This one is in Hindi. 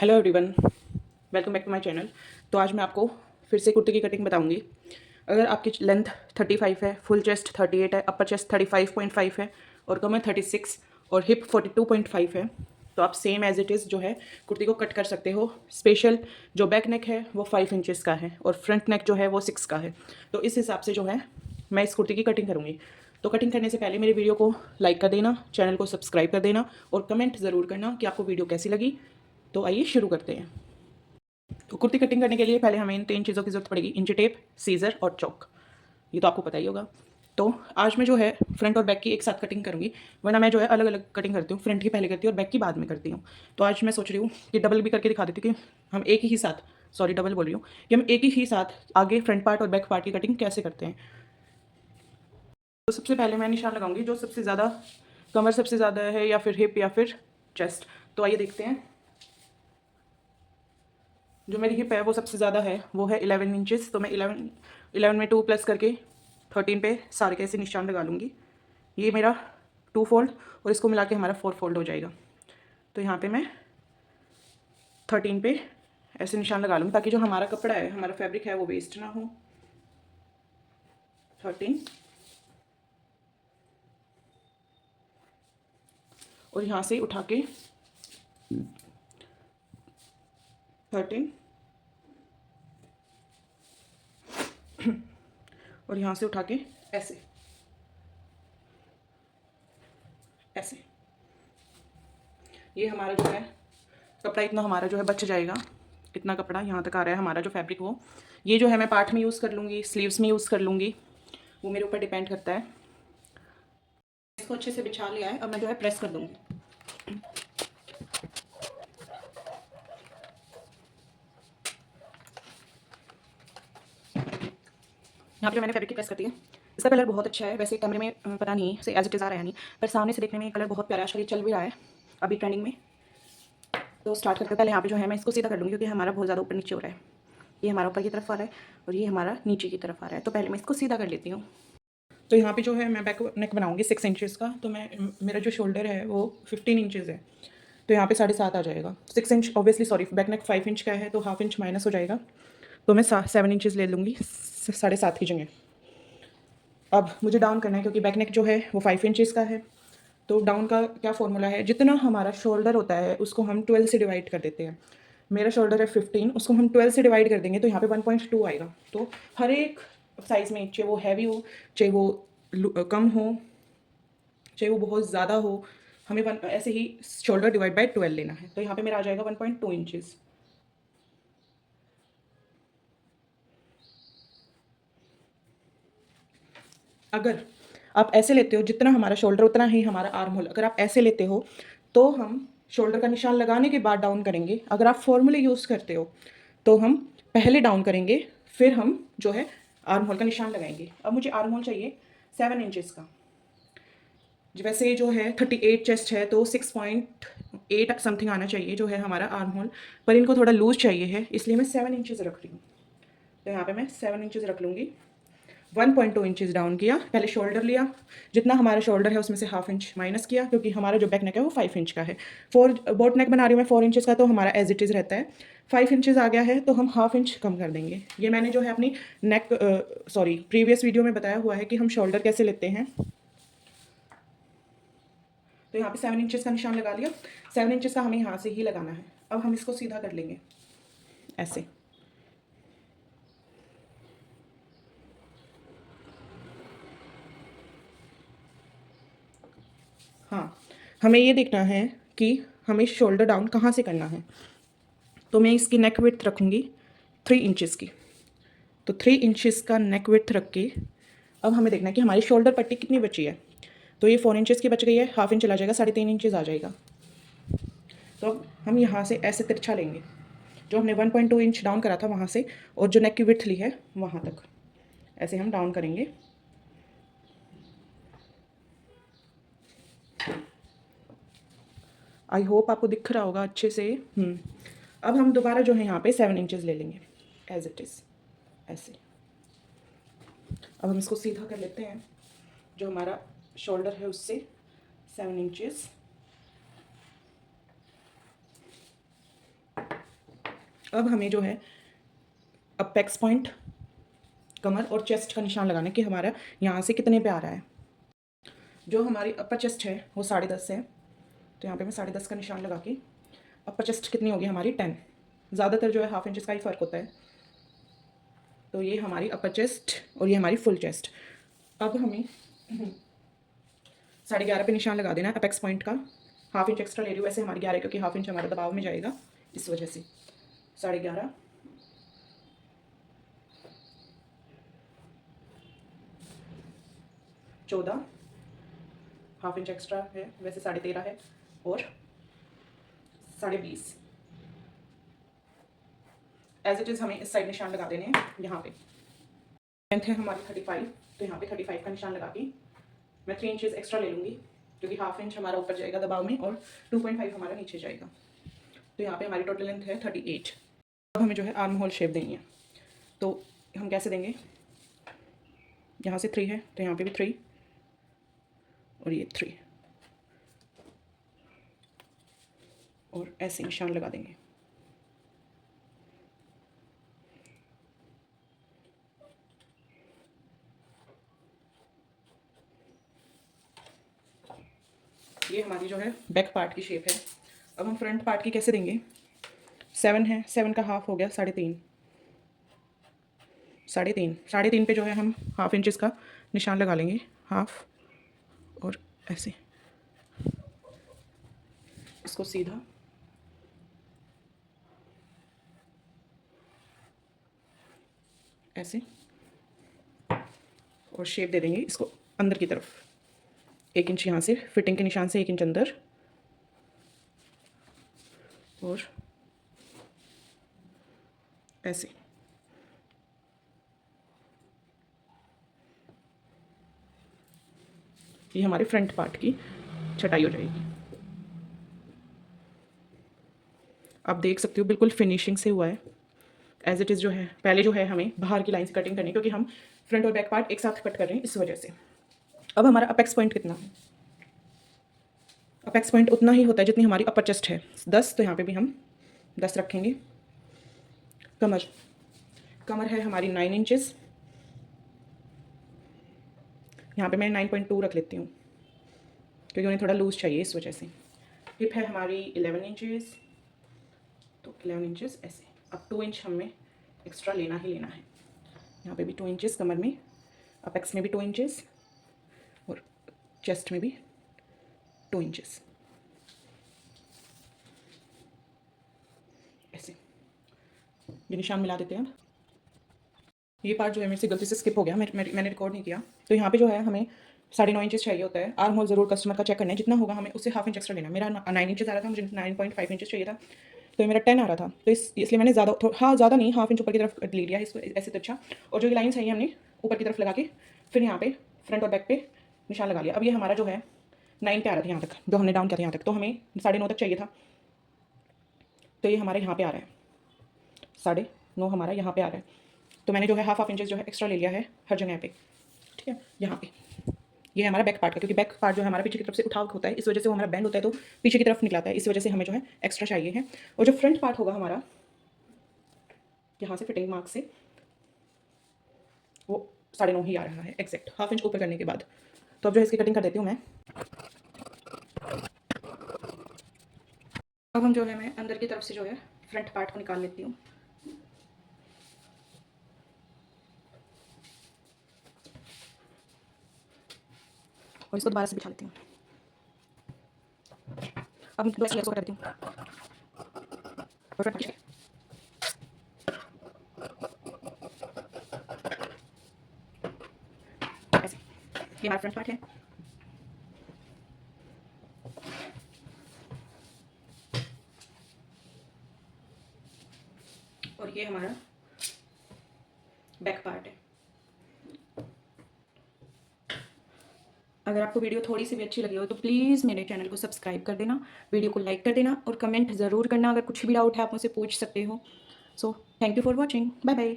Hello everyone, welcome back to my channel. तो आज मैं आपको फिर से कुर्ते की कटिंग बताऊंगी। अगर आपकी लेंथ 35 है, फुल चेस्ट 38 है, अपर चेस्ट 35.5 है और कमर 36 और हिप 42.5 है, तो आप सेम एज इट इज़ जो है कुर्ती को कट कर सकते हो। स्पेशल जो बैक नेक है वो 5 इंचज़ का है और फ्रंट नेक जो है वो 6 का है। तो इस हिसाब से जो है मैं इस कुर्ती की कटिंग करूँगी। तो कटिंग करने से पहले मेरी वीडियो को लाइक कर देना, चैनल को सब्सक्राइब कर देना और कमेंट ज़रूर करना कि आपको वीडियो कैसी लगी। तो आइए शुरू करते हैं। तो कुर्ती कटिंग करने के लिए पहले हमें इन 3 चीज़ों की ज़रूरत पड़ेगी, इंची टेप, सीज़र और चौक। ये तो आपको पता ही होगा। तो आज मैं जो है फ्रंट और बैक की एक साथ कटिंग करूँगी, वरना मैं जो है अलग अलग कटिंग करती हूँ। फ्रंट की पहले करती हूँ और बैक की बाद में करती हूँ। तो आज मैं सोच रही हूँ कि डबल भी करके दिखा देती हूँ कि हम एक ही साथ, सॉरी डबल बोल रही हूँ, कि हम एक ही साथ आगे फ्रंट पार्ट और बैक पार्ट की कटिंग कैसे करते हैं। तो सबसे पहले मैं निशान लगाऊंगी जो सबसे ज़्यादा, कमर सबसे ज़्यादा है या फिर हिप या फिर चेस्ट। तो आइए देखते हैं। जो मेरी हिप है वो सबसे ज़्यादा है, वो है 11 इंचज़। तो मैं 11 में 2 प्लस करके 13 पे सारे के ऐसे निशान लगा लूँगी। ये मेरा 2 फोल्ड और इसको मिला के हमारा 4 फोल्ड हो जाएगा। तो यहाँ पे मैं 13 पे ऐसे निशान लगा लूँगी ताकि जो हमारा कपड़ा है, हमारा फैब्रिक है, वो वेस्ट ना हो। 13 और यहाँ से उठा के 13 और यहाँ से उठा के ऐसे ऐसे, ये हमारा जो है कपड़ा इतना हमारा जो है बच जाएगा। इतना कपड़ा यहाँ तक आ रहा है हमारा जो फैब्रिक, वो ये जो है मैं पार्ट में यूज़ कर लूँगी, स्लीव्स में यूज़ कर लूँगी, वो मेरे ऊपर डिपेंड करता है। इसको अच्छे से बिछा लिया है, अब मैं जो है प्रेस कर दूँगी। यहाँ पे जो मैंने फैब्रिक की प्रेस करती है, इसका कलर बहुत अच्छा है। वैसे कैमरे में पता नहीं से एज इट इज़ आ रहा है नहीं, पर सामने से देखने में ये कलर बहुत प्यारा है। चल भी रहा है अभी ट्रेंडिंग में। तो स्टार्ट करते पहले यहाँ पे जो है मैं इसको सीधा कर लूँगी, क्योंकि हमारा बहुत ज़्यादा ऊपर नीचे हो रहा है। ये हमारा ऊपर की तरफ आ रहा है और ये हमारा नीचे की तरफ आ रहा है। तो पहले मैं इसको सीधा कर लेती हूँ। तो यहाँ पे जो है मैं बैक नेक बनाऊँगी 6 इंचज़ का। तो मेरा जो शोल्डर है वो 15 इंचज़ है, तो यहाँ पे 7.5 आ जाएगा। 6 inch obviously, sorry, back neck 5 inch का है तो हाफ इंच माइनस हो जाएगा। तो मैं 7 इंचज़ ले लूँगी 7.5 की जगह। अब मुझे डाउन करना है, क्योंकि बैक नेक जो है वो 5 इंचज़ का है। तो डाउन का क्या फॉर्मूला है, जितना हमारा शोल्डर होता है उसको हम 12 से डिवाइड कर देते हैं। मेरा शोल्डर है 15, उसको हम 12 से डिवाइड कर देंगे तो यहाँ पे 1.2 आएगा। तो हर एक साइज़ में, चाहे वो हैवी हो, चाहे वो कम हो, चाहे वो बहुत ज़्यादा हो, हमें ऐसे ही शोल्डर डिवाइड बाय 12 लेना है। तो यहाँ पे मेरा आ जाएगा 1.2 इंचज़। अगर आप ऐसे लेते हो, जितना हमारा शोल्डर उतना ही हमारा आर्म होल, अगर आप ऐसे लेते हो तो हम शोल्डर का निशान लगाने के बाद डाउन करेंगे। अगर आप फॉर्मूले यूज़ करते हो तो हम पहले डाउन करेंगे, फिर हम जो है आर्म होल का निशान लगाएंगे। अब मुझे आर्म होल चाहिए 7 इंचज़ का। वैसे जो है 38 चेस्ट है तो 6.8 समथिंग आना चाहिए जो है हमारा आर्म होल, पर इनको थोड़ा लूज चाहिए है, इसलिए मैं 7 इंचज़ रख रही हूँ। तो यहाँ पे मैं 7 इंचज़ रख लूँगी। 1.2 इंचज़ डाउन किया, पहले शोल्डर लिया, जितना हमारा शोल्डर है उसमें से हाफ इंच माइनस किया, क्योंकि हमारा जो बैक नेक है वो 5 इंच का है। बोट नेक बना रही हूँ मैं 4 इंचज़ का, तो हमारा एज इट इज़ रहता है। 5 इंचज़ आ गया है तो हम हाफ इंच कम कर देंगे। ये मैंने जो है अपनी नेक, सॉरी, प्रीवियस वीडियो में बताया हुआ है कि हम शोल्डर कैसे लेते हैं। तो यहाँ पे 7 इंचज़ का निशान लगा लिया। 7 इंचज़ का हमें यहाँ से ही लगाना है। अब हम इसको सीधा कर लेंगे ऐसे। हाँ, हमें ये देखना है कि हमें शोल्डर डाउन कहाँ से करना है। तो मैं इसकी नेक विड्थ रखूँगी 3 इंचज़ की। तो 3 इंचज़ का नेक विड्थ रख के अब हमें देखना है कि हमारी शोल्डर पट्टी कितनी बची है। तो ये 4 इंचज़ की बच गई है, हाफ इंच चला जाएगा, 3.5 इंचज़ आ जाएगा। तो अब हम यहाँ से ऐसे तिरछा लेंगे, जो हमने 1.2 इंच डाउन करा था वहाँ से, और जो नेक की विड्थ ली है वहाँ तक ऐसे हम डाउन करेंगे। आई होप आपको दिख रहा होगा अच्छे से। अब हम दोबारा जो है यहाँ पे 7 इंचज़ ले लेंगे एज इट इज़ ऐसे। अब हम इसको सीधा कर लेते हैं, जो हमारा शोल्डर है उससे 7 इंचज़। अब हमें जो है अपेक्स पॉइंट, कमर और चेस्ट का निशान लगाना है कि हमारा यहाँ से कितने पे आ रहा है। जो हमारी अपर चेस्ट है वो 10.5 है, तो यहाँ पे मैं 10.5 का निशान लगा के अपर चेस्ट कितनी होगी हमारी 10। ज़्यादातर जो है हाफ इंचज़ का ही फ़र्क होता है। तो ये हमारी अपर चेस्ट और ये हमारी फुल चेस्ट। अब हमें 11.5 पे निशान लगा देना है अपेक्स पॉइंट का। हाफ इंच एक्स्ट्रा ले रही हूँ वैसे हमारी 11, क्योंकि हाफ इंच हमारा दबाव में जाएगा, इस वजह से 11.5। 14, हाफ इंच एक्स्ट्रा है वैसे 13.5 है, और 20.5। एज इट इज़ हमें इस साइड निशान लगा देने हैं यहाँ पे। लेंथ है हमारी 35, तो यहाँ पे 35 का निशान लगा के मैं 3 इंचेस एक्स्ट्रा ले लूँगी, क्योंकि हाफ इंच हमारा ऊपर जाएगा दबाव में और 2.5 हमारा नीचे जाएगा। तो यहाँ पे हमारी टोटल लेंथ है 38। अब हमें जो है आर्म होल शेप देनी है, तो हम कैसे देंगे, यहाँ से 3 है तो यहाँ पे भी 3 और ये 3, और ऐसे निशान लगा देंगे। ये हमारी जो है बैक पार्ट की शेप है। अब हम फ्रंट पार्ट की कैसे देंगे। 7 है, 7 का हाफ हो गया 3.5। 3.5 पे जो है हम हाफ इंचज़ का निशान लगा लेंगे, हाफ, और ऐसे इसको सीधा ऐसे, और शेप दे देंगे इसको अंदर की तरफ। 1 इंच यहाँ से फिटिंग के निशान से 1 इंच अंदर, और ऐसे। ये हमारे फ्रंट पार्ट की छटाई हो जाएगी। आप देख सकते हो बिल्कुल फिनिशिंग से हुआ है। एज इट इज़ जो है पहले जो है हमें बाहर की लाइन से कटिंग करनी है, क्योंकि हम फ्रंट और बैक पार्ट एक साथ कट कर रहे हैं, इस वजह से। अब हमारा अपेक्स पॉइंट कितना है, अपेक्स पॉइंट उतना ही होता है जितनी हमारी अपर चेस्ट है, 10, तो यहाँ पे भी हम 10 रखेंगे। कमर है हमारी 9 इंचेस, यहाँ पे मैं 9.2 रख लेती हूँ, क्योंकि उन्हें थोड़ा लूज चाहिए, इस वजह से। हिप है हमारी 11 इंचेस, तो 11 इंचेस ऐसे। अब 2 इंच हमें एक्स्ट्रा लेना ही लेना है, यहाँ पे भी 2 इंचेस, कमर में, अपेक्स में भी 2 इंचेस, और चेस्ट में भी 2 इंचेस ऐसे। ये निशान मिला देते हैं। अब ये पार्ट जो है मेरे से गलती से स्किप हो गया, मैंने रिकॉर्ड नहीं किया। तो यहाँ पे जो है हमें 9.5 इंचेस चाहिए होता है। आर्म होल ज़रूर कस्टमर का चेक करना है, जितना होगा हमें उससे हाफ इंच एक्स्ट्रा लेना है। मेरा 9 इंचेस आ रहा था, मुझे 9.5 इंचेस चाहिए था, तो मेरा 10 आ रहा था, तो इसलिए मैंने ज़्यादा नहीं, हाफ इंच ऊपर की तरफ ले लिया है इसको, ऐसे तो अच्छा। और जो ये लाइन चाहिए हमने ऊपर की तरफ लगा के फिर यहाँ पे फ्रंट और बैक पे निशान लगा लिया। अब ये हमारा जो है 9 पे आ रहा था यहाँ तक, जो हमने डाउन किया था यहाँ तक, तो हमें 9.5 तक चाहिए था, तो ये हमारे यहाँ पे आ रहा है 9.5 हमारा यहाँ पे आ रहा है। तो मैंने जो है हाफ इंचेस जो है एक्स्ट्रा ले लिया है हर जगह पे, ठीक है। यहाँ पे ये है हमारा बैक पार्ट का, क्योंकि बैक पार्ट जो है हमारा पीछे की तरफ से उठाव होता है, इस वजह से वो हमारा बैंड होता है, तो पीछे की तरफ निकलाता है, इस वजह से हमें जो है एक्स्ट्रा चाहिए है। और जो फ्रंट पार्ट होगा हमारा यहाँ से फिटिंग मार्क से वो 9.5 ही आ रहा है एग्जैक्ट, हाफ इंच ऊपर करने के बाद। तो अब जो है इसकी कटिंग कर देती हूँ मैं। अब हम जो है मैं अंदर की तरफ से जो है फ्रंट पार्ट को निकाल लेती हूँ। और इसको दोबारा से बिछा लेती हूँ। अब मैं ऐसे कर देती हूँ। ऐसे ये हमारा फ्रंट पार्ट है। और ये हमारा बैक पार्ट है। अगर आपको वीडियो थोड़ी सी भी अच्छी लगी हो तो प्लीज़ मेरे चैनल को सब्सक्राइब कर देना, वीडियो को लाइक कर देना, और कमेंट ज़रूर करना। अगर कुछ भी डाउट है आप मुझसे पूछ सकते हो। So thank you for watching, bye bye.